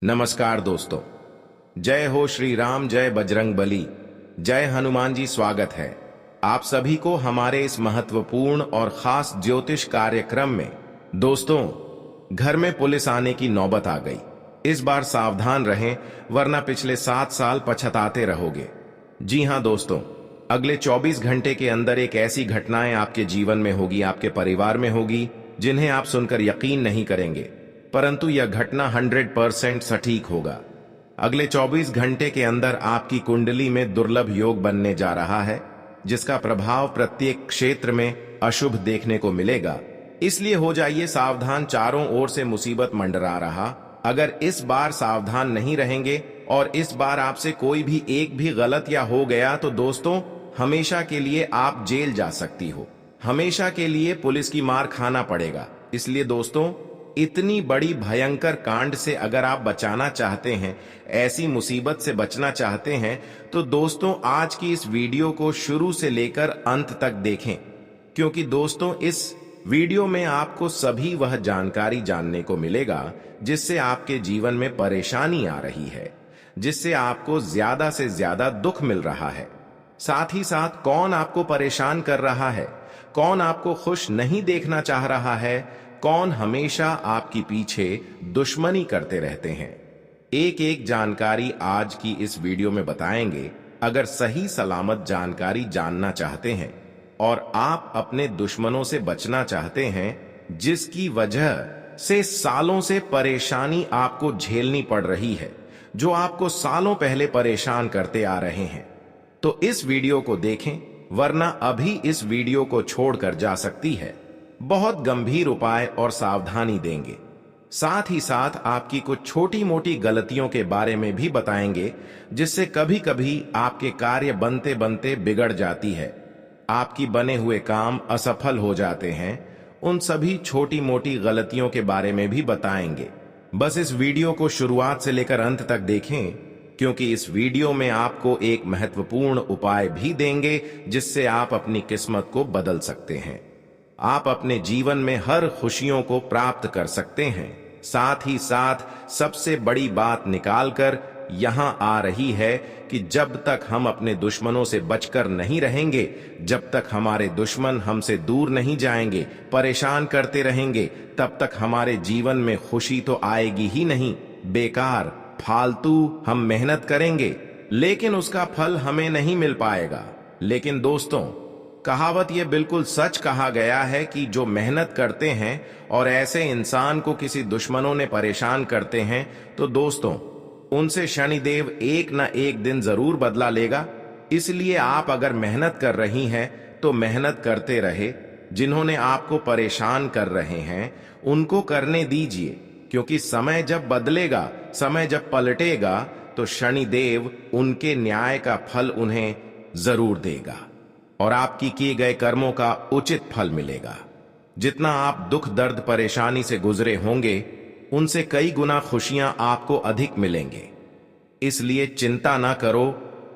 नमस्कार दोस्तों। जय हो श्री राम, जय बजरंग बली, जय हनुमान जी। स्वागत है आप सभी को हमारे इस महत्वपूर्ण और खास ज्योतिष कार्यक्रम में। दोस्तों, घर में पुलिस आने की नौबत आ गई। इस बार सावधान रहें, वरना पिछले 7 साल पछताते रहोगे। जी हां दोस्तों, अगले 24 घंटे के अंदर एक ऐसी घटनाएं आपके जीवन में होगी, आपके परिवार में होगी, जिन्हें आप सुनकर यकीन नहीं करेंगे, परंतु यह घटना 100% सटीक होगा। अगले 24 घंटे के अंदर आपकी कुंडली में दुर्लभ योग बनने जा रहा है, जिसका प्रभाव प्रत्येक क्षेत्र में अशुभ देखने को मिलेगा। इसलिए हो जाइए सावधान, चारों ओर से मुसीबत मंडरा रहा। अगर इस बार सावधान नहीं रहेंगे और इस बार आपसे कोई भी एक भी गलत या हो गया तो दोस्तों, हमेशा के लिए आप जेल जा सकती हो, हमेशा के लिए पुलिस की मार खाना पड़ेगा। इसलिए दोस्तों, इतनी बड़ी भयंकर कांड से अगर आप बचाना चाहते हैं, ऐसी मुसीबत से बचना चाहते हैं, तो दोस्तों आज की इस वीडियो को शुरू से लेकर अंत तक देखें, क्योंकि दोस्तों इस वीडियो में आपको सभी वह जानकारी जानने को मिलेगा जिससे आपके जीवन में परेशानी आ रही है, जिससे आपको ज्यादा से ज्यादा दुख मिल रहा है। साथ ही साथ कौन आपको परेशान कर रहा है, कौन आपको खुश नहीं देखना चाह रहा है, कौन हमेशा आपकी पीछे दुश्मनी करते रहते हैं, एक एक जानकारी आज की इस वीडियो में बताएंगे। अगर सही सलामत जानकारी जानना चाहते हैं और आप अपने दुश्मनों से बचना चाहते हैं, जिसकी वजह से सालों से परेशानी आपको झेलनी पड़ रही है, जो आपको सालों पहले परेशान करते आ रहे हैं, तो इस वीडियो को देखें, वरना अभी इस वीडियो को छोड़कर जा सकती है। बहुत गंभीर उपाय और सावधानी देंगे। साथ ही साथ आपकी कुछ छोटी मोटी गलतियों के बारे में भी बताएंगे, जिससे कभी कभी आपके कार्य बनते बनते बिगड़ जाती है, आपकी बने हुए काम असफल हो जाते हैं। उन सभी छोटी मोटी गलतियों के बारे में भी बताएंगे। बस इस वीडियो को शुरुआत से लेकर अंत तक देखें, क्योंकि इस वीडियो में आपको एक महत्वपूर्ण उपाय भी देंगे, जिससे आप अपनी किस्मत को बदल सकते हैं। आप अपने जीवन में हर खुशियों को प्राप्त कर सकते हैं। साथ ही साथ सबसे बड़ी बात निकालकर यहां आ रही है कि जब तक हम अपने दुश्मनों से बचकर नहीं रहेंगे, जब तक हमारे दुश्मन हमसे दूर नहीं जाएंगे, परेशान करते रहेंगे, तब तक हमारे जीवन में खुशी तो आएगी ही नहीं। बेकार फालतू हम मेहनत करेंगे, लेकिन उसका फल हमें नहीं मिल पाएगा। लेकिन दोस्तों, कहावत यह बिल्कुल सच कहा गया है कि जो मेहनत करते हैं और ऐसे इंसान को किसी दुश्मनों ने परेशान करते हैं, तो दोस्तों उनसे शनिदेव एक न एक दिन जरूर बदला लेगा। इसलिए आप अगर मेहनत कर रही हैं तो मेहनत करते रहे। जिन्होंने आपको परेशान कर रहे हैं उनको करने दीजिए, क्योंकि समय जब बदलेगा, समय जब पलटेगा, तो शनिदेव उनके न्याय का फल उन्हें जरूर देगा और आपकी किए गए कर्मों का उचित फल मिलेगा। जितना आप दुख दर्द परेशानी से गुजरे होंगे, उनसे कई गुना खुशियां आपको अधिक मिलेंगे। इसलिए चिंता ना करो।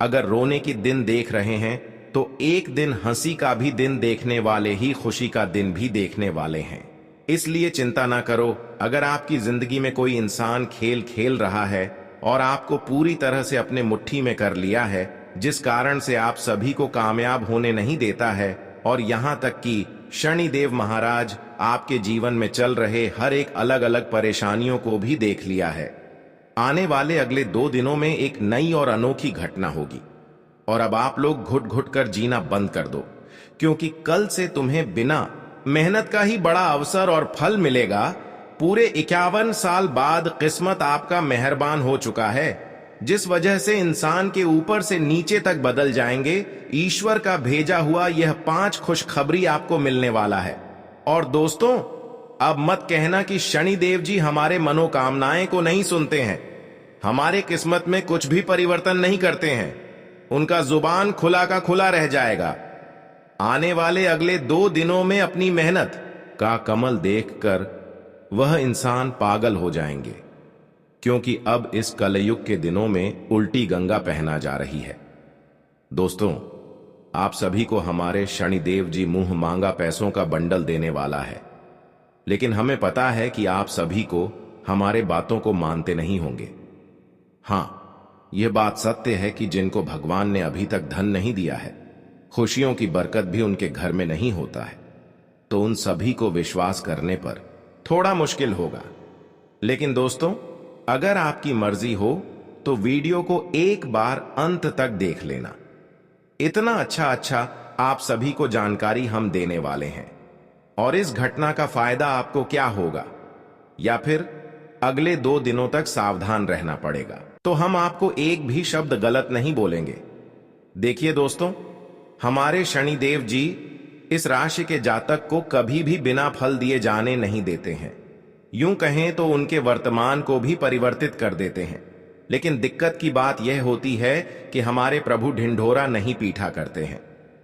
अगर रोने की दिन देख रहे हैं, तो एक दिन हंसी का भी दिन देखने वाले ही खुशी का दिन भी देखने वाले हैं। इसलिए चिंता ना करो। अगर आपकी जिंदगी में कोई इंसान खेल खेल रहा है और आपको पूरी तरह से अपने मुट्ठी में कर लिया है, जिस कारण से आप सभी को कामयाब होने नहीं देता है, और यहां तक कि शनिदेव महाराज आपके जीवन में चल रहे हर एक अलग अलग परेशानियों को भी देख लिया है, आने वाले अगले 2 दिनों में एक नई और अनोखी घटना होगी। और अब आप लोग घुट घुट कर जीना बंद कर दो, क्योंकि कल से तुम्हें बिना मेहनत का ही बड़ा अवसर और फल मिलेगा। पूरे 51 साल बाद किस्मत आपका मेहरबान हो चुका है, जिस वजह से इंसान के ऊपर से नीचे तक बदल जाएंगे। ईश्वर का भेजा हुआ यह 5 खुशखबरी आपको मिलने वाला है। और दोस्तों, अब मत कहना कि शनिदेव जी हमारे मनोकामनाएं को नहीं सुनते हैं, हमारे किस्मत में कुछ भी परिवर्तन नहीं करते हैं। उनका जुबान खुला का खुला रह जाएगा। आने वाले अगले 2 दिनों में अपनी मेहनत का कमल देखकर वह इंसान पागल हो जाएंगे, क्योंकि अब इस कलयुग के दिनों में उल्टी गंगा पहना जा रही है। दोस्तों, आप सभी को हमारे शनिदेव जी मुंह मांगा पैसों का बंडल देने वाला है, लेकिन हमें पता है कि आप सभी को हमारे बातों को मानते नहीं होंगे। हाँ, यह बात सत्य है कि जिनको भगवान ने अभी तक धन नहीं दिया है, खुशियों की बरकत भी उनके घर में नहीं होता है, तो उन सभी को विश्वास करने पर थोड़ा मुश्किल होगा। लेकिन दोस्तों, अगर आपकी मर्जी हो तो वीडियो को एक बार अंत तक देख लेना। इतना अच्छा आप सभी को जानकारी हम देने वाले हैं। और इस घटना का फायदा आपको क्या होगा, या फिर अगले 2 दिनों तक सावधान रहना पड़ेगा, तो हम आपको एक भी शब्द गलत नहीं बोलेंगे। देखिए दोस्तों, हमारे शनिदेव जी इस राशि के जातक को कभी भी बिना फल दिए जाने नहीं देते हैं। यूं कहें तो उनके वर्तमान को भी परिवर्तित कर देते हैं। लेकिन दिक्कत की बात यह होती है कि हमारे प्रभु ढिंढोरा नहीं पीटा करते हैं।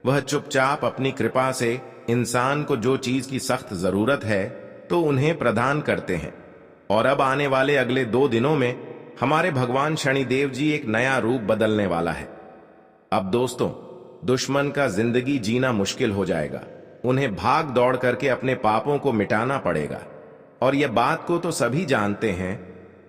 वह चुपचाप अपनी कृपा से इंसान को जो चीज की सख्त जरूरत है तो उन्हें प्रदान करते हैं। और अब आने वाले अगले 2 दिनों में हमारे भगवान शनिदेव जी एक नया रूप बदलने वाला है। अब दोस्तों, दुश्मन का जिंदगी जीना मुश्किल हो जाएगा। उन्हें भाग दौड़ करके अपने पापों को मिटाना पड़ेगा। और यह बात को तो सभी जानते हैं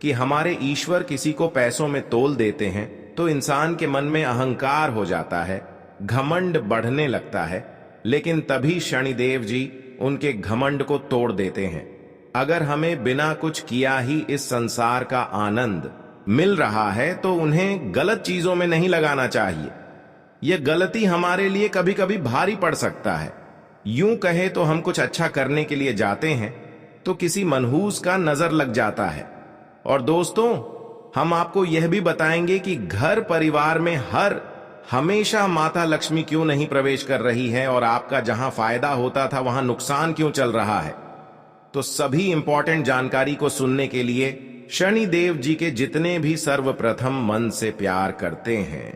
कि हमारे ईश्वर किसी को पैसों में तोल देते हैं तो इंसान के मन में अहंकार हो जाता है, घमंड बढ़ने लगता है। लेकिन तभी शनिदेव जी उनके घमंड को तोड़ देते हैं। अगर हमें बिना कुछ किया ही इस संसार का आनंद मिल रहा है तो उन्हें गलत चीजों में नहीं लगाना चाहिए। यह गलती हमारे लिए कभी कभी भारी पड़ सकता है। यूं कहे तो हम कुछ अच्छा करने के लिए जाते हैं तो किसी मनहूस का नजर लग जाता है। और दोस्तों, हम आपको यह भी बताएंगे कि घर परिवार में हमेशा माता लक्ष्मी क्यों नहीं प्रवेश कर रही है और आपका जहां फायदा होता था वहां नुकसान क्यों चल रहा है। तो सभी इंपॉर्टेंट जानकारी को सुनने के लिए शनिदेव जी के जितने भी सर्वप्रथम मन से प्यार करते हैं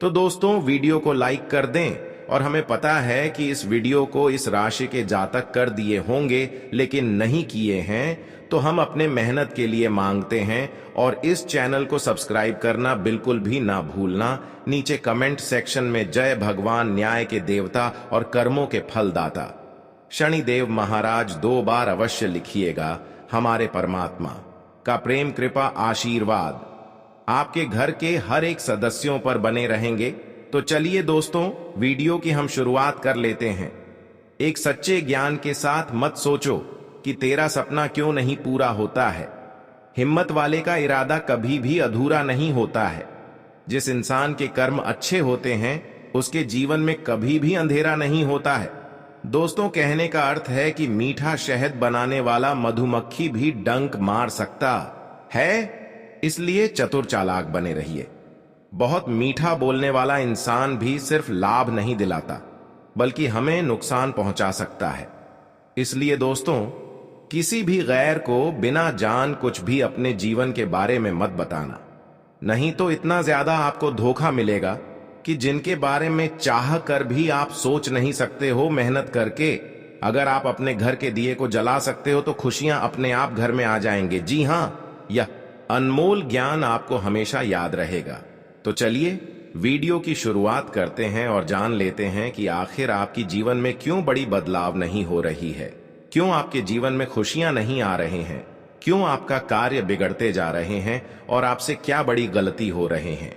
तो दोस्तों वीडियो को लाइक कर दें। और हमें पता है कि इस वीडियो को इस राशि के जातक कर दिए होंगे, लेकिन नहीं किए हैं तो हम अपने मेहनत के लिए मांगते हैं। और इस चैनल को सब्सक्राइब करना बिल्कुल भी ना भूलना। नीचे कमेंट सेक्शन में जय भगवान न्याय के देवता और कर्मों के फलदाता शनिदेव महाराज 2 बार अवश्य लिखिएगा। हमारे परमात्मा का प्रेम कृपा आशीर्वाद आपके घर के हर एक सदस्यों पर बने रहेंगे। तो चलिए दोस्तों, वीडियो की हम शुरुआत कर लेते हैं। एक सच्चे ज्ञान के साथ मत सोचो कि तेरा सपना क्यों नहीं पूरा होता है। हिम्मत वाले का इरादा कभी भी अधूरा नहीं होता है। जिस इंसान के कर्म अच्छे होते हैं उसके जीवन में कभी भी अंधेरा नहीं होता है। दोस्तों, कहने का अर्थ है कि मीठा शहद बनाने वाला मधुमक्खी भी डंक मार सकता है। इसलिए चतुर चालाक बने रहिए। बहुत मीठा बोलने वाला इंसान भी सिर्फ लाभ नहीं दिलाता बल्कि हमें नुकसान पहुंचा सकता है। इसलिए दोस्तों, किसी भी गैर को बिना जान कुछ भी अपने जीवन के बारे में मत बताना, नहीं तो इतना ज्यादा आपको धोखा मिलेगा कि जिनके बारे में चाह कर भी आप सोच नहीं सकते हो। मेहनत करके अगर आप अपने घर के दिए को जला सकते हो तो खुशियां अपने आप घर में आ जाएंगे। जी हां, यह अनमोल ज्ञान आपको हमेशा याद रहेगा। तो चलिए वीडियो की शुरुआत करते हैं और जान लेते हैं कि आखिर आपकी जीवन में क्यों बड़ी बदलाव नहीं हो रही है, क्यों आपके जीवन में खुशियां नहीं आ रहे हैं, क्यों आपका कार्य बिगड़ते जा रहे हैं और आपसे क्या बड़ी गलती हो रहे हैं।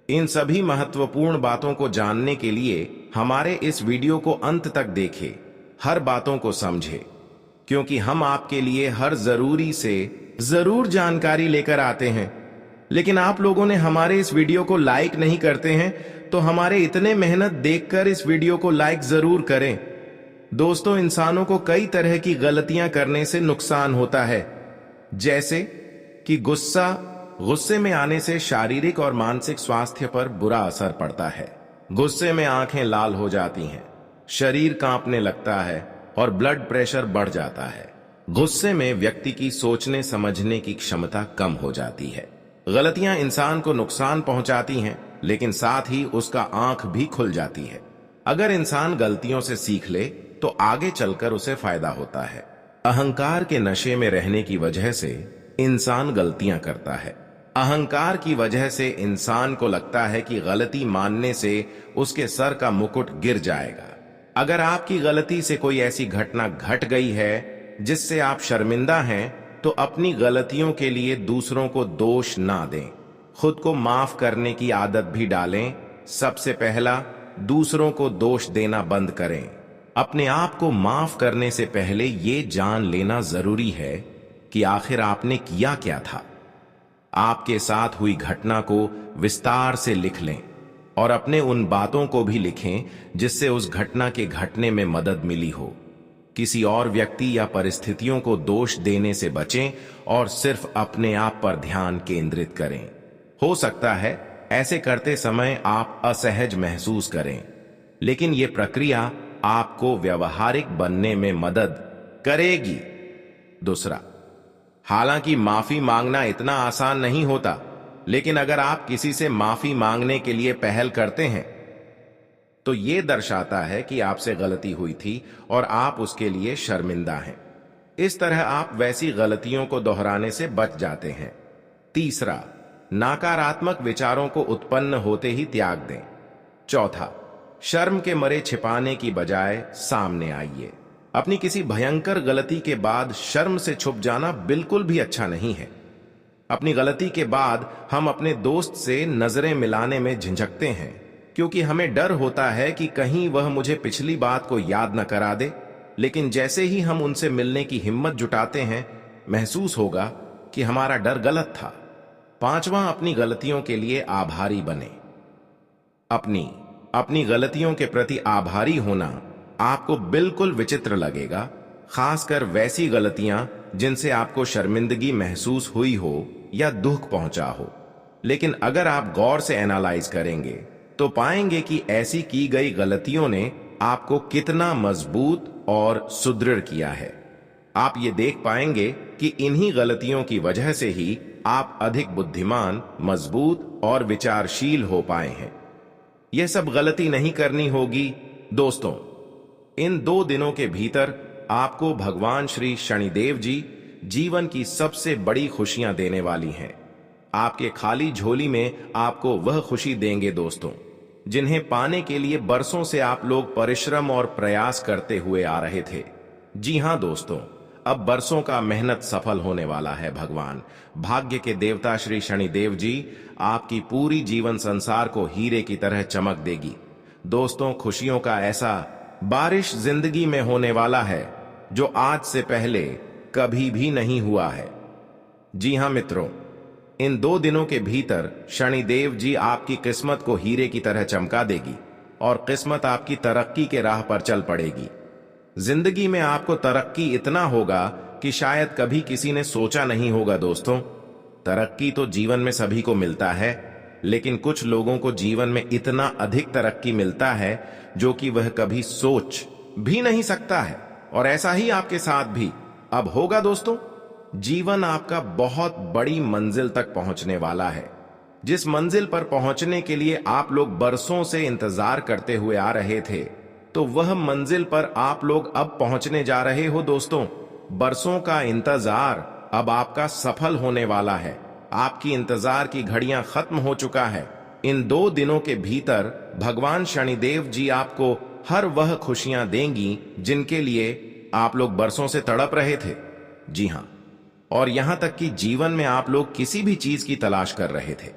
इन सभी महत्वपूर्ण बातों को जानने के लिए हमारे इस वीडियो को अंत तक देखें, हर बातों को समझें, क्योंकि हम आपके लिए हर जरूरी से जरूर जानकारी लेकर आते हैं। लेकिन आप लोगों ने हमारे इस वीडियो को लाइक नहीं करते हैं, तो हमारे इतने मेहनत देखकर इस वीडियो को लाइक जरूर करें। दोस्तों, इंसानों को कई तरह की गलतियां करने से नुकसान होता है, जैसे कि गुस्से में आने से शारीरिक और मानसिक स्वास्थ्य पर बुरा असर पड़ता है। गुस्से में आंखें लाल हो जाती हैं, शरीर कांपने लगता है और ब्लड प्रेशर बढ़ जाता है। गुस्से में व्यक्ति की सोचने समझने की क्षमता कम हो जाती है। गलतियां इंसान को नुकसान पहुंचाती हैं, लेकिन साथ ही उसका आंख भी खुल जाती है। अगर इंसान गलतियों से सीख ले तो आगे चलकर उसे फायदा होता है। अहंकार के नशे में रहने की वजह से इंसान गलतियां करता है। अहंकार की वजह से इंसान को लगता है कि गलती मानने से उसके सर का मुकुट गिर जाएगा। अगर आपकी गलती से कोई ऐसी घटना घट गई है जिससे आप शर्मिंदा हैं, तो अपनी गलतियों के लिए दूसरों को दोष ना दें, खुद को माफ करने की आदत भी डालें। सबसे पहला, दूसरों को दोष देना बंद करें। अपने आप को माफ करने से पहले ये जान लेना जरूरी है कि आखिर आपने किया क्या था। आपके साथ हुई घटना को विस्तार से लिख लें और अपने उन बातों को भी लिखें जिससे उस घटना के घटने में मदद मिली हो। किसी और व्यक्ति या परिस्थितियों को दोष देने से बचें और सिर्फ अपने आप पर ध्यान केंद्रित करें। हो सकता है ऐसे करते समय आप असहज महसूस करें, लेकिन यह प्रक्रिया आपको व्यवहारिक बनने में मदद करेगी। दूसरा, हालांकि माफी मांगना इतना आसान नहीं होता, लेकिन अगर आप किसी से माफी मांगने के लिए पहल करते हैं तो यह दर्शाता है कि आपसे गलती हुई थी और आप उसके लिए शर्मिंदा हैं। इस तरह आप वैसी गलतियों को दोहराने से बच जाते हैं। तीसरा, नकारात्मक विचारों को उत्पन्न होते ही त्याग दें। चौथा, शर्म के मरे छिपाने की बजाय सामने आइए। अपनी किसी भयंकर गलती के बाद शर्म से छुप जाना बिल्कुल भी अच्छा नहीं है। अपनी गलती के बाद हम अपने दोस्त से नजरें मिलाने में झिझकते हैं, क्योंकि हमें डर होता है कि कहीं वह मुझे पिछली बात को याद न करा दे। लेकिन जैसे ही हम उनसे मिलने की हिम्मत जुटाते हैं, महसूस होगा कि हमारा डर गलत था। पांचवां, अपनी गलतियों के लिए आभारी बने। अपनी गलतियों के प्रति आभारी होना आपको बिल्कुल विचित्र लगेगा, खासकर वैसी गलतियां जिनसे आपको शर्मिंदगी महसूस हुई हो या दुख पहुंचा हो। लेकिन अगर आप गौर से एनालाइज करेंगे तो पाएंगे कि ऐसी की गई गलतियों ने आपको कितना मजबूत और सुदृढ़ किया है। आप ये देख पाएंगे कि इन्हीं गलतियों की वजह से ही आप अधिक बुद्धिमान, मजबूत और विचारशील हो पाए हैं। यह सब गलती नहीं करनी होगी दोस्तों। इन 2 दिनों के भीतर आपको भगवान श्री शनिदेव जी जीवन की सबसे बड़ी खुशियां देने वाली हैं। आपके खाली झोली में आपको वह खुशी देंगे दोस्तों, जिन्हें पाने के लिए बरसों से आप लोग परिश्रम और प्रयास करते हुए आ रहे थे। जी हां दोस्तों, अब बरसों का मेहनत सफल होने वाला है। भगवान भाग्य के देवता श्री शनिदेव जी आपकी पूरी जीवन संसार को हीरे की तरह चमक देगी। दोस्तों, खुशियों का ऐसा बारिश जिंदगी में होने वाला है जो आज से पहले कभी भी नहीं हुआ है। जी हां मित्रों, इन 2 दिनों के भीतर शनिदेव जी आपकी किस्मत को हीरे की तरह चमका देगी और किस्मत आपकी तरक्की के राह पर चल पड़ेगी। जिंदगी में आपको तरक्की इतना होगा कि शायद कभी किसी ने सोचा नहीं होगा दोस्तों। तरक्की तो जीवन में सभी को मिलता है, लेकिन कुछ लोगों को जीवन में इतना अधिक तरक्की मिलता है जो कि वह कभी सोच भी नहीं सकता है। और ऐसा ही आपके साथ भी अब होगा दोस्तों। जीवन आपका बहुत बड़ी मंजिल तक पहुंचने वाला है, जिस मंजिल पर पहुंचने के लिए आप लोग बरसों से इंतजार करते हुए आ रहे थे, तो वह मंजिल पर आप लोग अब पहुंचने जा रहे हो दोस्तों। बरसों का इंतजार अब आपका सफल होने वाला है। आपकी इंतजार की घड़ियां खत्म हो चुका है। इन 2 दिनों के भीतर भगवान शनिदेव जी आपको हर वह खुशियां देंगी जिनके लिए आप लोग बरसों से तड़प रहे थे। जी हां, और यहां तक कि जीवन में आप लोग किसी भी चीज की तलाश कर रहे थे,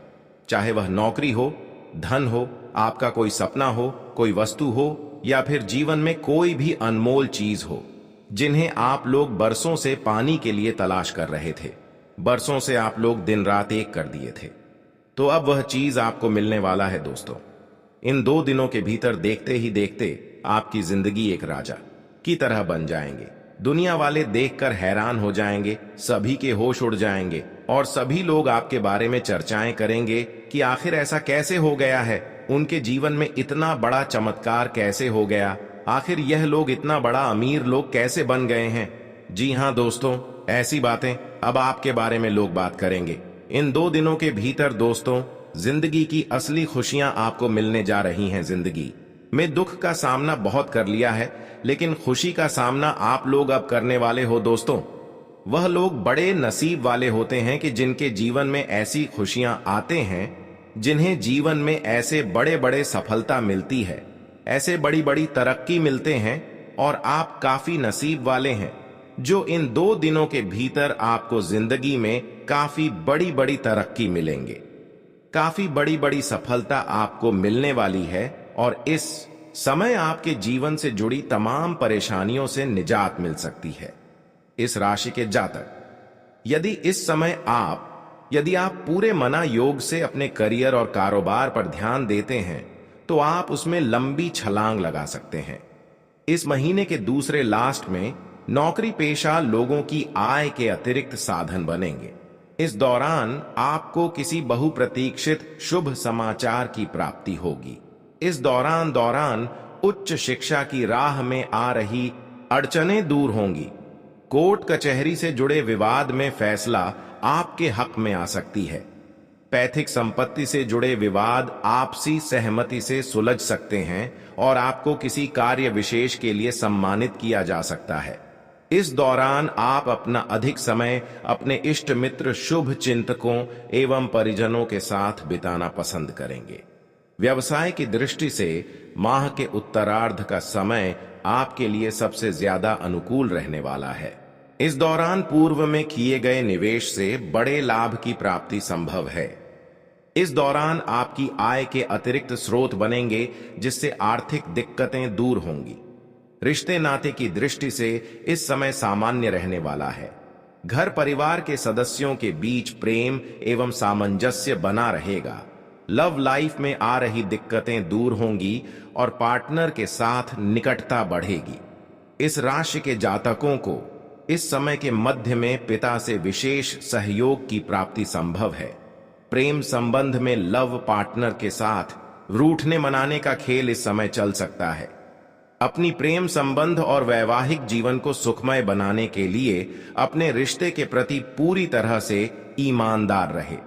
चाहे वह नौकरी हो, धन हो, आपका कोई सपना हो, कोई वस्तु हो, या फिर जीवन में कोई भी अनमोल चीज हो, जिन्हें आप लोग बरसों से पाने के लिए तलाश कर रहे थे। बरसों से आप लोग दिन रात एक कर दिए थे, तो अब वह चीज आपको मिलने वाला है दोस्तों। इन 2 दिनों के भीतर देखते ही देखते आपकी जिंदगी एक राजा की तरह बन जाएंगे। दुनिया वाले देखकर हैरान हो जाएंगे, सभी के होश उड़ जाएंगे और सभी लोग आपके बारे में चर्चाएं करेंगे कि आखिर ऐसा कैसे हो गया है, उनके जीवन में इतना बड़ा चमत्कार कैसे हो गया, आखिर यह लोग इतना बड़ा अमीर लोग कैसे बन गए हैं। जी हां दोस्तों, ऐसी बातें अब आपके बारे में लोग बात करेंगे। इन 2 दिनों के भीतर दोस्तों, जिंदगी की असली खुशियां आपको मिलने जा रही हैं। जिंदगी में दुख का सामना बहुत कर लिया है, लेकिन खुशी का सामना आप लोग अब करने वाले हो दोस्तों। वह लोग बड़े नसीब वाले होते हैं कि जिनके जीवन में ऐसी खुशियां आते हैं, जिन्हें जीवन में ऐसे बड़े बड़े सफलता मिलती है, ऐसे बड़ी बड़ी तरक्की मिलते हैं, और आप काफी नसीब वाले हैं। जो इन 2 दिनों के भीतर आपको जिंदगी में काफी बड़ी बड़ी तरक्की मिलेंगे। काफी बड़ी बड़ी सफलता आपको मिलने वाली है और इस समय आपके जीवन से जुड़ी तमाम परेशानियों से निजात मिल सकती है। इस राशि के जातक, यदि इस समय यदि आप पूरे मना योग से अपने करियर और कारोबार पर ध्यान देते हैं तो आप उसमें लंबी छलांग लगा सकते हैं। इस महीने के दूसरे लास्ट में नौकरी पेशा लोगों की आय के अतिरिक्त साधन बनेंगे। इस दौरान आपको किसी बहुप्रतीक्षित शुभ समाचार की प्राप्ति होगी। इस दौरान उच्च शिक्षा की राह में आ रही अड़चनें दूर होंगी। कोर्ट कचहरी से जुड़े विवाद में फैसला आपके हक में आ सकती है। पैतृक संपत्ति से जुड़े विवाद आपसी सहमति से सुलझ सकते हैं और आपको किसी कार्य विशेष के लिए सम्मानित किया जा सकता है। इस दौरान आप अपना अधिक समय अपने इष्ट मित्र, शुभ चिंतकों एवं परिजनों के साथ बिताना पसंद करेंगे। व्यवसाय की दृष्टि से माह के उत्तरार्ध का समय आपके लिए सबसे ज्यादा अनुकूल रहने वाला है। इस दौरान पूर्व में किए गए निवेश से बड़े लाभ की प्राप्ति संभव है। इस दौरान आपकी आय के अतिरिक्त स्रोत बनेंगे जिससे आर्थिक दिक्कतें दूर होंगी। रिश्ते नाते की दृष्टि से इस समय सामान्य रहने वाला है। घर परिवार के सदस्यों के बीच प्रेम एवं सामंजस्य बना रहेगा। लव लाइफ में आ रही दिक्कतें दूर होंगी और पार्टनर के साथ निकटता बढ़ेगी। इस राशि के जातकों को इस समय के मध्य में पिता से विशेष सहयोग की प्राप्ति संभव है। प्रेम संबंध में लव पार्टनर के साथ रूठने मनाने का खेल इस समय चल सकता है। अपनी प्रेम संबंध और वैवाहिक जीवन को सुखमय बनाने के लिए अपने रिश्ते के प्रति पूरी तरह से ईमानदार रहे।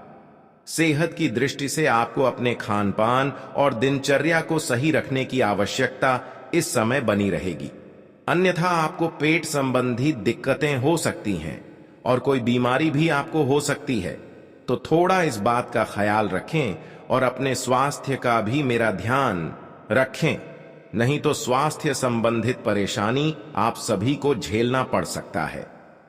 सेहत की दृष्टि से आपको अपने खान पान और दिनचर्या को सही रखने की आवश्यकता इस समय बनी रहेगी। अन्यथा आपको पेट संबंधी दिक्कतें हो सकती हैं और कोई बीमारी भी आपको हो सकती है, तो थोड़ा इस बात का ख्याल रखें और अपने स्वास्थ्य का भी मेरा ध्यान रखें, नहीं तो स्वास्थ्य संबंधित परेशानी आप सभी को झेलना पड़ सकता है।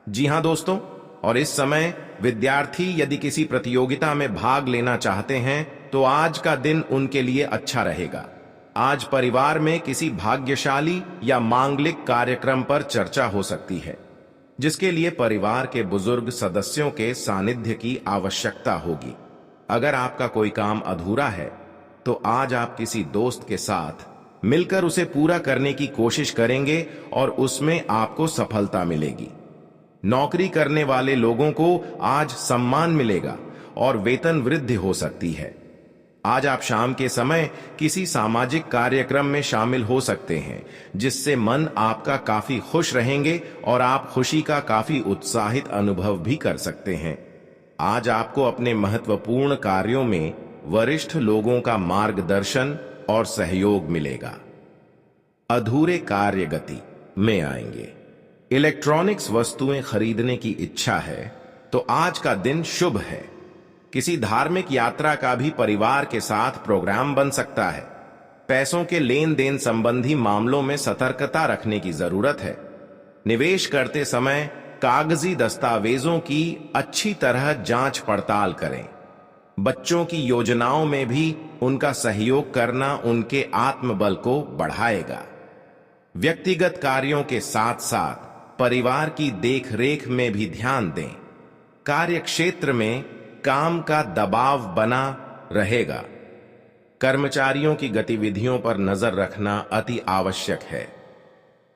जी हां दोस्तों, और इस समय विद्यार्थी यदि किसी प्रतियोगिता में भाग लेना चाहते हैं तो आज का दिन उनके लिए अच्छा रहेगा। आज परिवार में किसी भाग्यशाली या मांगलिक कार्यक्रम पर चर्चा हो सकती है, जिसके लिए परिवार के बुजुर्ग सदस्यों के सानिध्य की आवश्यकता होगी। अगर आपका कोई काम अधूरा है तो आज आप किसी दोस्त के साथ मिलकर उसे पूरा करने की कोशिश करेंगे और उसमें आपको सफलता मिलेगी। नौकरी करने वाले लोगों को आज सम्मान मिलेगा और वेतन वृद्धि हो सकती है। आज आप शाम के समय किसी सामाजिक कार्यक्रम में शामिल हो सकते हैं, जिससे मन आपका काफी खुश रहेंगे और आप खुशी का काफी उत्साहित अनुभव भी कर सकते हैं। आज आपको अपने महत्वपूर्ण कार्यों में वरिष्ठ लोगों का मार्गदर्शन और सहयोग मिलेगा। अधूरे कार्य गति में आएंगे। इलेक्ट्रॉनिक्स वस्तुएं खरीदने की इच्छा है तो आज का दिन शुभ है। किसी धार्मिक यात्रा का भी परिवार के साथ प्रोग्राम बन सकता है। पैसों के लेन देन संबंधी मामलों में सतर्कता रखने की जरूरत है। निवेश करते समय कागजी दस्तावेजों की अच्छी तरह जांच पड़ताल करें। बच्चों की योजनाओं में भी उनका सहयोग करना उनके आत्मबल को बढ़ाएगा। व्यक्तिगत कार्यों के साथ साथ परिवार की देखरेख में भी ध्यान दें। कार्य क्षेत्र में काम का दबाव बना रहेगा। कर्मचारियों की गतिविधियों पर नजर रखना अति आवश्यक है।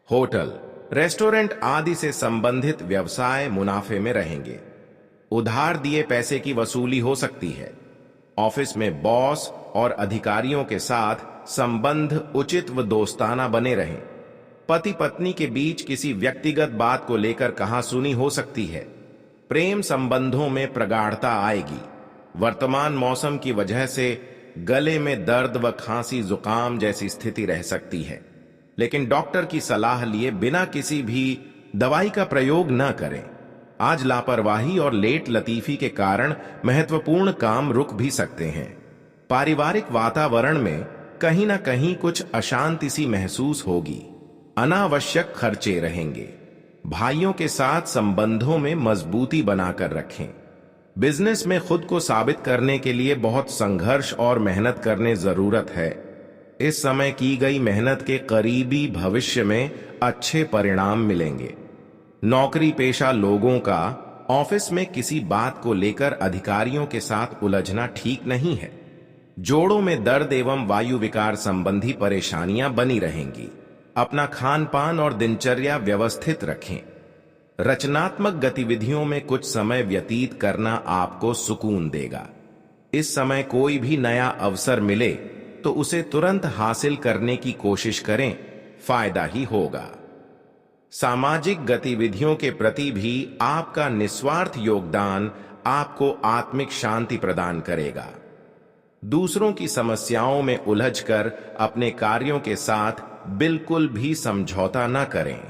होटल, रेस्टोरेंट आदि से संबंधित व्यवसाय मुनाफे में रहेंगे। उधार दिए पैसे की वसूली हो सकती है। ऑफिस में बॉस और अधिकारियों के साथ संबंध उचित व दोस्ताना बने रहें। पति पत्नी के बीच किसी व्यक्तिगत बात को लेकर कहासुनी हो सकती है। प्रेम संबंधों में प्रगाढ़ता आएगी। वर्तमान मौसम की वजह से गले में दर्द व खांसी जुकाम जैसी स्थिति रह सकती है, लेकिन डॉक्टर की सलाह लिए बिना किसी भी दवाई का प्रयोग न करें। आज लापरवाही और लेट लतीफी के कारण महत्वपूर्ण काम रुक भी सकते हैं। पारिवारिक वातावरण में कहीं ना कहीं कुछ अशांति सी महसूस होगी। अनावश्यक खर्चे रहेंगे। भाइयों के साथ संबंधों में मजबूती बनाकर रखें। बिजनेस में खुद को साबित करने के लिए बहुत संघर्ष और मेहनत करने जरूरत है। इस समय की गई मेहनत के करीबी भविष्य में अच्छे परिणाम मिलेंगे। नौकरी पेशा लोगों का ऑफिस में किसी बात को लेकर अधिकारियों के साथ उलझना ठीक नहीं है। जोड़ों में दर्द एवं वायु विकार संबंधी परेशानियां बनी रहेंगी। अपना खान पान और दिनचर्या व्यवस्थित रखें। रचनात्मक गतिविधियों में कुछ समय व्यतीत करना आपको सुकून देगा। इस समय कोई भी नया अवसर मिले तो उसे तुरंत हासिल करने की कोशिश करें, फायदा ही होगा। सामाजिक गतिविधियों के प्रति भी आपका निस्वार्थ योगदान आपको आत्मिक शांति प्रदान करेगा। दूसरों की समस्याओं में उलझकर अपने कार्यों के साथ बिल्कुल भी समझौता न करें।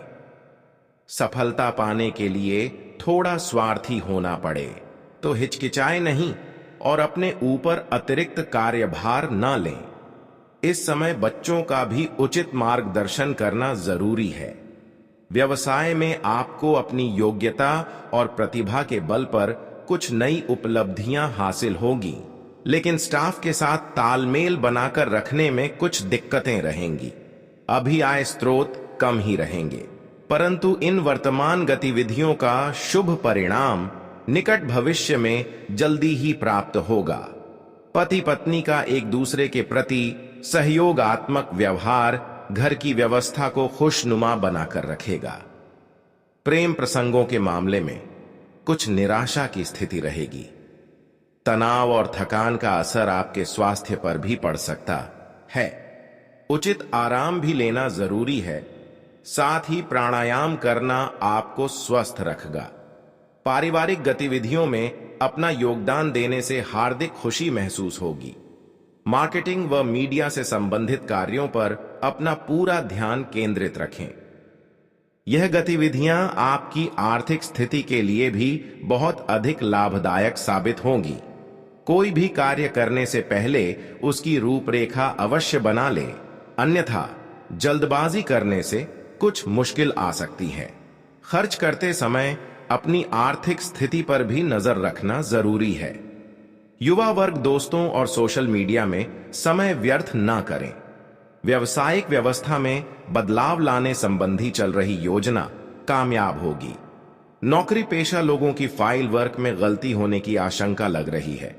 सफलता पाने के लिए थोड़ा स्वार्थी होना पड़े तो हिचकिचाए नहीं और अपने ऊपर अतिरिक्त कार्यभार न लें। इस समय बच्चों का भी उचित मार्गदर्शन करना जरूरी है। व्यवसाय में आपको अपनी योग्यता और प्रतिभा के बल पर कुछ नई उपलब्धियां हासिल होगी, लेकिन स्टाफ के साथ तालमेल बनाकर रखने में कुछ दिक्कतें रहेंगी। अभी आय स्रोत कम ही रहेंगे, परंतु इन वर्तमान गतिविधियों का शुभ परिणाम निकट भविष्य में जल्दी ही प्राप्त होगा। पति पत्नी का एक दूसरे के प्रति सहयोगात्मक व्यवहार घर की व्यवस्था को खुशनुमा बनाकर रखेगा। प्रेम प्रसंगों के मामले में कुछ निराशा की स्थिति रहेगी। तनाव और थकान का असर आपके स्वास्थ्य पर भी पड़ सकता है। उचित आराम भी लेना जरूरी है। साथ ही प्राणायाम करना आपको स्वस्थ रखेगा। पारिवारिक गतिविधियों में अपना योगदान देने से हार्दिक खुशी महसूस होगी। मार्केटिंग व मीडिया से संबंधित कार्यों पर अपना पूरा ध्यान केंद्रित रखें। यह गतिविधियां आपकी आर्थिक स्थिति के लिए भी बहुत अधिक लाभदायक साबित होंगी। कोई भी कार्य करने से पहले उसकी रूपरेखा अवश्य बना ले, अन्यथा जल्दबाजी करने से कुछ मुश्किल आ सकती है। खर्च करते समय अपनी आर्थिक स्थिति पर भी नजर रखना जरूरी है। युवा वर्ग दोस्तों और सोशल मीडिया में समय व्यर्थ ना करें। व्यावसायिक व्यवस्था में बदलाव लाने संबंधी चल रही योजना कामयाब होगी। नौकरी पेशा लोगों की फाइल वर्क में गलती होने की आशंका लग रही है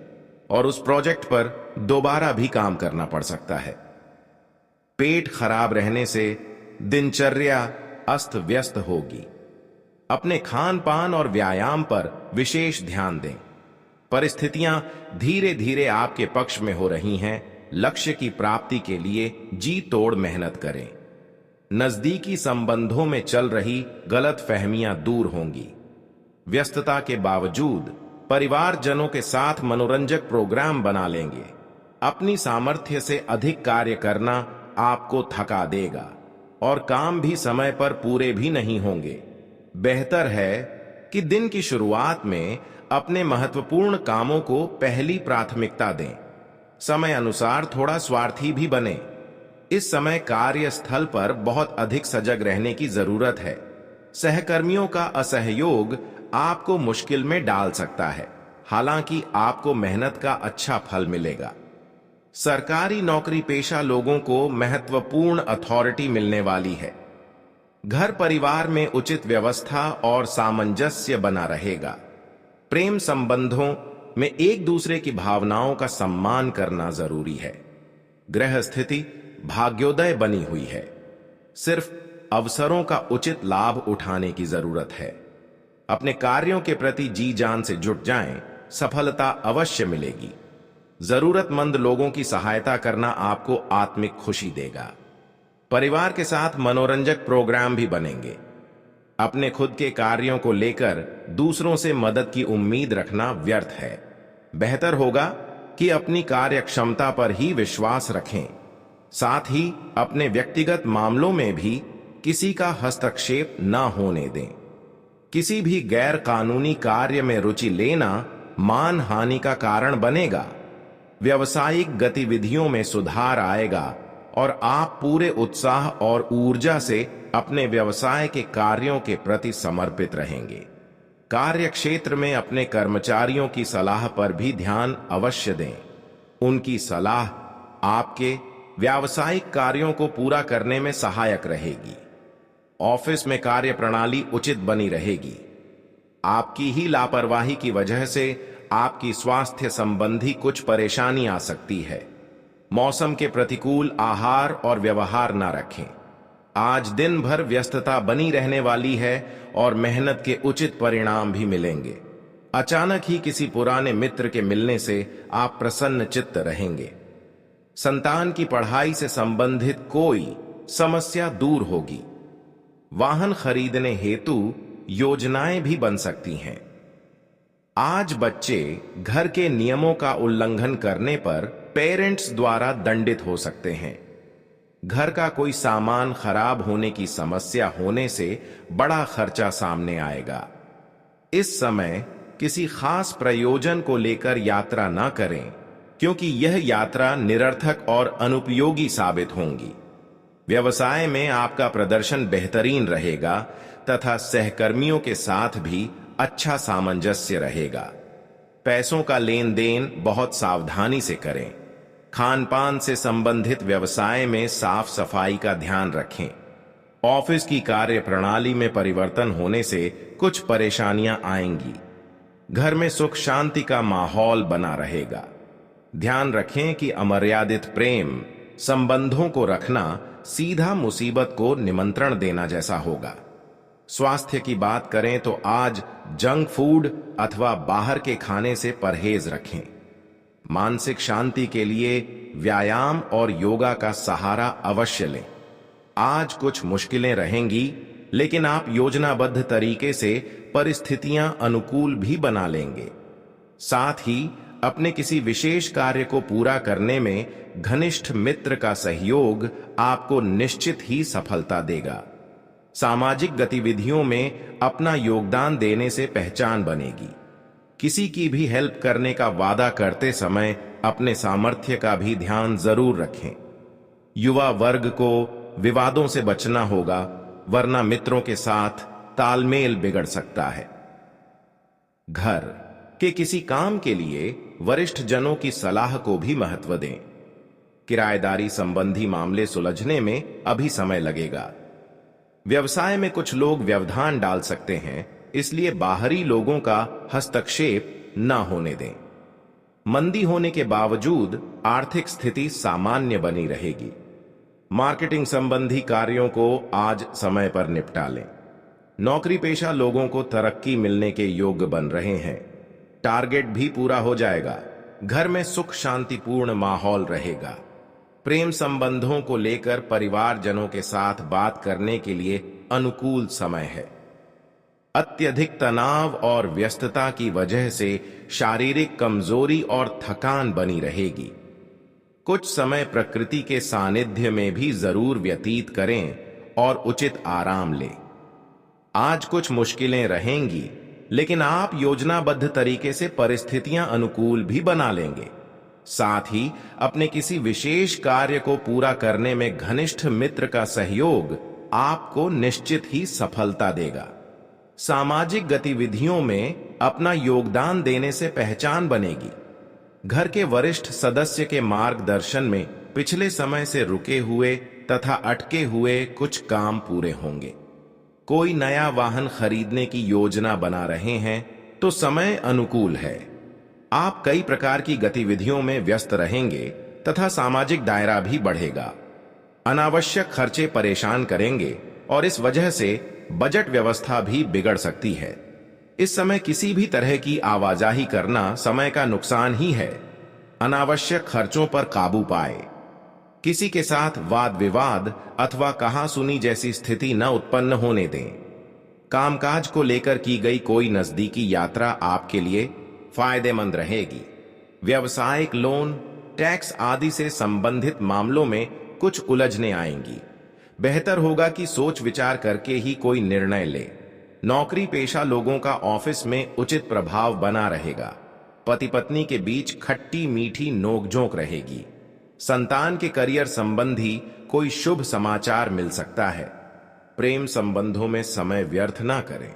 और उस प्रोजेक्ट पर दोबारा भी काम करना पड़ सकता है। पेट खराब रहने से दिनचर्या अस्त व्यस्त होगी। अपने खान पान और व्यायाम पर विशेष ध्यान दें। परिस्थितियां धीरे धीरे आपके पक्ष में हो रही हैं। लक्ष्य की प्राप्ति के लिए जी तोड़ मेहनत करें। नजदीकी संबंधों में चल रही गलतफहमियां दूर होंगी। व्यस्तता के बावजूद परिवारजनों के साथ मनोरंजक प्रोग्राम बना लेंगे। अपनी सामर्थ्य से अधिक कार्य करना आपको थका देगा और काम भी समय पर पूरे भी नहीं होंगे। बेहतर है कि दिन की शुरुआत में अपने महत्वपूर्ण कामों को पहली प्राथमिकता दें। समय अनुसार थोड़ा स्वार्थी भी बने। इस समय कार्यस्थल पर बहुत अधिक सजग रहने की जरूरत है। सहकर्मियों का असहयोग आपको मुश्किल में डाल सकता है, हालांकि आपको मेहनत का अच्छा फल मिलेगा। सरकारी नौकरी पेशा लोगों को महत्वपूर्ण अथॉरिटी मिलने वाली है। घर परिवार में उचित व्यवस्था और सामंजस्य बना रहेगा। प्रेम संबंधों में एक दूसरे की भावनाओं का सम्मान करना जरूरी है। ग्रह स्थिति भाग्योदय बनी हुई है। सिर्फ अवसरों का उचित लाभ उठाने की जरूरत है। अपने कार्यों के प्रति जी जान से जुट जाएं, सफलता अवश्य मिलेगी। जरूरतमंद लोगों की सहायता करना आपको आत्मिक खुशी देगा। परिवार के साथ मनोरंजक प्रोग्राम भी बनेंगे। अपने खुद के कार्यों को लेकर दूसरों से मदद की उम्मीद रखना व्यर्थ है। बेहतर होगा कि अपनी कार्य क्षमता पर ही विश्वास रखें। साथ ही अपने व्यक्तिगत मामलों में भी किसी का हस्तक्षेप न होने दें। किसी भी गैर कानूनी कार्य में रुचि लेना मान हानि का कारण बनेगा। व्यावसायिक गतिविधियों में सुधार आएगा और आप पूरे उत्साह और ऊर्जा से अपने व्यवसाय के कार्यों के प्रति समर्पित रहेंगे। कार्य क्षेत्र में अपने कर्मचारियों की सलाह पर भी ध्यान अवश्य दें। उनकी सलाह आपके व्यावसायिक कार्यों को पूरा करने में सहायक रहेगी। ऑफिस में कार्य प्रणाली उचित बनी रहेगी। आपकी ही लापरवाही की वजह से आपकी स्वास्थ्य संबंधी कुछ परेशानी आ सकती है। मौसम के प्रतिकूल आहार और व्यवहार ना रखें। आज दिन भर व्यस्तता बनी रहने वाली है और मेहनत के उचित परिणाम भी मिलेंगे। अचानक ही किसी पुराने मित्र के मिलने से आप प्रसन्न चित्त रहेंगे। संतान की पढ़ाई से संबंधित कोई समस्या दूर होगी। वाहन खरीदने हेतु योजनाएं भी बन सकती हैं। आज बच्चे घर के नियमों का उल्लंघन करने पर पेरेंट्स द्वारा दंडित हो सकते हैं। घर का कोई सामान खराब होने की समस्या होने से बड़ा खर्चा सामने आएगा। इस समय किसी खास प्रयोजन को लेकर यात्रा ना करें, क्योंकि यह यात्रा निरर्थक और अनुपयोगी साबित होंगी। व्यवसाय में आपका प्रदर्शन बेहतरीन रहेगा तथा सहकर्मियों के साथ भी अच्छा सामंजस्य रहेगा। पैसों का लेन देन बहुत सावधानी से करें। खान पान से संबंधित व्यवसाय में साफ सफाई का ध्यान रखें। ऑफिस की कार्य प्रणाली में परिवर्तन होने से कुछ परेशानियां आएंगी। घर में सुख शांति का माहौल बना रहेगा। ध्यान रखें कि अमर्यादित प्रेम संबंधों को रखना सीधा मुसीबत को निमंत्रण देना जैसा होगा। स्वास्थ्य की बात करें तो आज जंक फूड अथवा बाहर के खाने से परहेज रखें। मानसिक शांति के लिए व्यायाम और योगा का सहारा अवश्य लें। आज कुछ मुश्किलें रहेंगी, लेकिन आप योजनाबद्ध तरीके से परिस्थितियां अनुकूल भी बना लेंगे। साथ ही अपने किसी विशेष कार्य को पूरा करने में घनिष्ठ मित्र का सहयोग आपको निश्चित ही सफलता देगा। सामाजिक गतिविधियों में अपना योगदान देने से पहचान बनेगी। किसी की भी हेल्प करने का वादा करते समय अपने सामर्थ्य का भी ध्यान जरूर रखें। युवा वर्ग को विवादों से बचना होगा, वरना मित्रों के साथ तालमेल बिगड़ सकता है। घर के किसी काम के लिए वरिष्ठ जनों की सलाह को भी महत्व दें। किराएदारी संबंधी मामले सुलझने में अभी समय लगेगा। व्यवसाय में कुछ लोग व्यवधान डाल सकते हैं, इसलिए बाहरी लोगों का हस्तक्षेप न होने दें। मंदी होने के बावजूद आर्थिक स्थिति सामान्य बनी रहेगी। मार्केटिंग संबंधी कार्यों को आज समय पर निपटा लें। नौकरी पेशा लोगों को तरक्की मिलने के योग्य बन रहे हैं। टारगेट भी पूरा हो जाएगा। घर में सुख शांतिपूर्ण माहौल रहेगा। प्रेम संबंधों को लेकर परिवारजनों के साथ बात करने के लिए अनुकूल समय है। अत्यधिक तनाव और व्यस्तता की वजह से शारीरिक कमजोरी और थकान बनी रहेगी। कुछ समय प्रकृति के सानिध्य में भी जरूर व्यतीत करें और उचित आराम लें। आज कुछ मुश्किलें रहेंगी, लेकिन आप योजनाबद्ध तरीके से परिस्थितियां अनुकूल भी बना लेंगे। साथ ही अपने किसी विशेष कार्य को पूरा करने में घनिष्ठ मित्र का सहयोग आपको निश्चित ही सफलता देगा। सामाजिक गतिविधियों में अपना योगदान देने से पहचान बनेगी। घर के वरिष्ठ सदस्य के मार्गदर्शन में पिछले समय से रुके हुए तथा अटके हुए कुछ काम पूरे होंगे। कोई नया वाहन खरीदने की योजना बना रहे हैं तो समय अनुकूल है। आप कई प्रकार की गतिविधियों में व्यस्त रहेंगे तथा सामाजिक दायरा भी बढ़ेगा। अनावश्यक खर्चे परेशान करेंगे और इस वजह से बजट व्यवस्था भी बिगड़ सकती है। इस समय किसी भी तरह की आवाजाही करना समय का नुकसान ही है। अनावश्यक खर्चों पर काबू पाए। किसी के साथ वाद विवाद अथवा कहासुनी जैसी स्थिति न उत्पन्न होने दें। कामकाज को लेकर की गई कोई नजदीकी यात्रा आपके लिए फायदेमंद रहेगी। व्यवसायिक लोन, टैक्स आदि से संबंधित मामलों में कुछ उलझने आएंगी। बेहतर होगा कि सोच विचार करके ही कोई निर्णय ले। नौकरी पेशा लोगों का ऑफिस में उचित प्रभाव बना रहेगा। पति पत्नी के बीच खट्टी मीठी नोकझोंक रहेगी। संतान के करियर संबंधी कोई शुभ समाचार मिल सकता है। प्रेम संबंधों में समय व्यर्थ ना करें।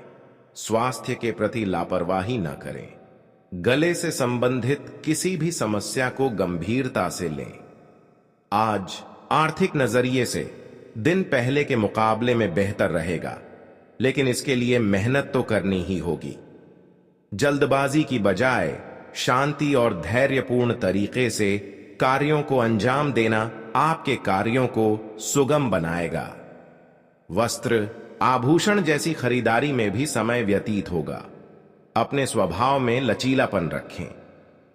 स्वास्थ्य के प्रति लापरवाही ना करें। गले से संबंधित किसी भी समस्या को गंभीरता से लें। आज आर्थिक नजरिए से दिन पहले के मुकाबले में बेहतर रहेगा, लेकिन इसके लिए मेहनत तो करनी ही होगी। जल्दबाजी की बजाय शांति और धैर्यपूर्ण तरीके से कार्यों को अंजाम देना आपके कार्यों को सुगम बनाएगा। वस्त्र, आभूषण जैसी खरीदारी में भी समय व्यतीत होगा। अपने स्वभाव में लचीलापन रखें।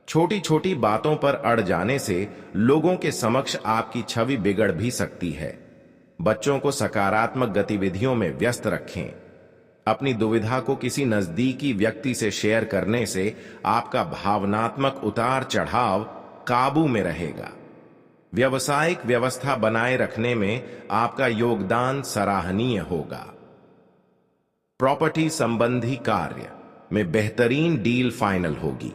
छोटी छोटी बातों पर अड़ जाने से लोगों के समक्ष आपकी छवि बिगड़ भी सकती है। बच्चों को सकारात्मक गतिविधियों में व्यस्त रखें। अपनी दुविधा को किसी नजदीकी व्यक्ति से शेयर करने से आपका भावनात्मक उतार चढ़ाव काबू में रहेगा। व्यावसायिक व्यवस्था बनाए रखने में आपका योगदान सराहनीय होगा। प्रॉपर्टी संबंधी कार्य में बेहतरीन डील फाइनल होगी।